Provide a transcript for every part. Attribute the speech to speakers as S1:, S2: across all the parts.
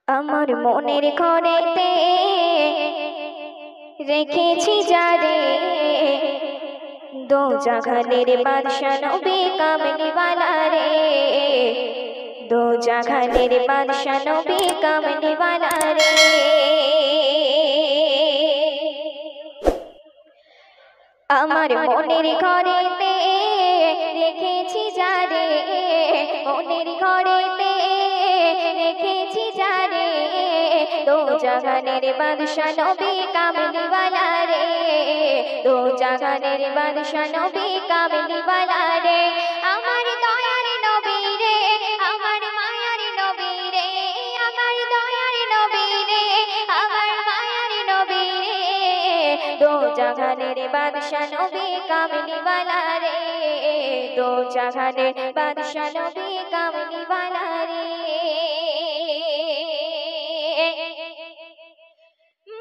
S1: আমার মনের ঘরেতে রেখেছি যারে দো জাহানের বাদশা নবী কামলিওয়ালা রে, দো জাহানের বাদশা নবী কামলিওয়ালা রে। আমার মনের ঘরেতে রেখেছি যারে, মনের ঘরেতে রেখেছি যারে দো জাহানের বাদশা নবী কামলিওয়ালা রে, দো জাহানের বাদশা নবী কামলিওয়ালা রে। আমার দয়ার নবী রে, আমার মায়ার নবী রে, আমার দয়ার নবী রে, আমার মায়ার নবী রে, দো জাহানের বাদশা নবী কামলিওয়ালা রে, দো জাহানের বাদশা নবী কামলিওয়ালা রে।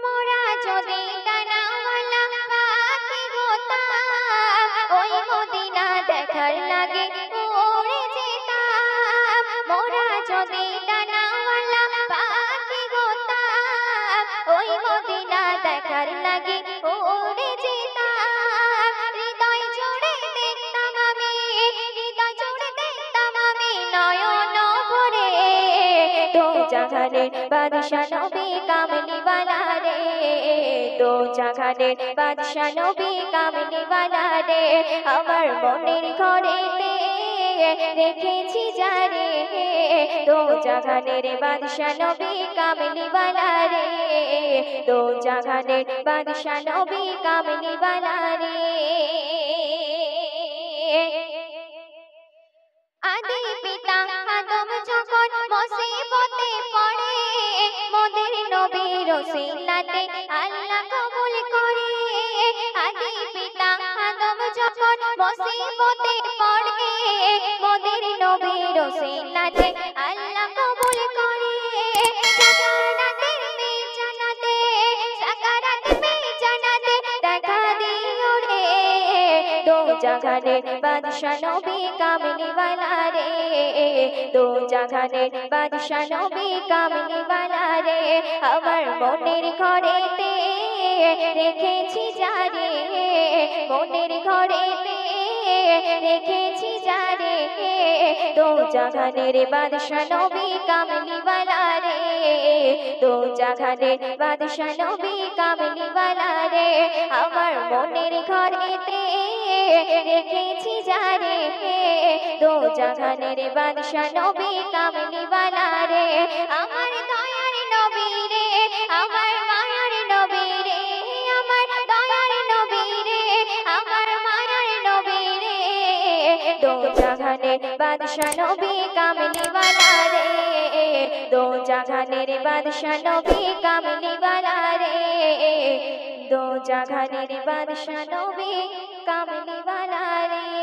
S1: মোরা যদি ডানাওয়ালা পাখি হতাম, ওই মদিনা দেখার লাগে উড়ে যেতাম। মোরা যদি ডানাওয়ালা পাখি হতাম, ওই মদিনা দেখার লাগে উড়ে যেতাম। হৃদয় জুড়ে দেখতাম আমি, হৃদয় জুড়ে দেখতাম আমি নয়ন ভরে দো জাহানের বাদশা নবী কামলিওয়ালা রে, দো জাহানের বাদশা নবী কামলিওয়ালা রে। আমার মনের ঘরেতে রেখেছি যারে দো জাহানের বাদশা নবী কামলিওয়ালা রে, দো জাহানের বাদশা নবী কামলিওয়ালা রে। আদি পিতা আদম যখন মুসিবতে পড়ে, মোদের নবীর ওসিলাতে আল্লাহ কবুল করে। আদি পিতা আদম যখন মুসিবতে পড়ে, মোদের নবীর ওসিলাতে আল্লাহ কবুল করে। সাকারাতের বেজানাতে, সাকারাতের বেজানাতে দেখা দিও রে দো জাহানের বাদশা নবী কামলিওয়ালা রে, দো জাহানের বাদশা নবী কামলিওয়ালা রে। আমার মনের ঘরেতে রেখেছি যারে, মনের ঘরেতে রেখেছি যারে দো জাহানের বাদশা নবী কামলিওয়ালা রে, দো জাহানের বাদশা নবী কামলিওয়ালা রে। আমার মনের ঘরেতে রেখেছি যারে দো জাহানের বাদশা নবী কামলিওয়ালা রে। আমার দয়ার নবী রে, আমার মায়ার নবী রে, আমার দয়ার নবী রে, আমার মায়ার নবী রে, দো জাহানের বাদশা নবী কামলিওয়ালা রে, দো জাহানের বাদশা নবী কামলিওয়ালা রে, দো জাহানের বাদশা নবী কামলিওয়ালা রে।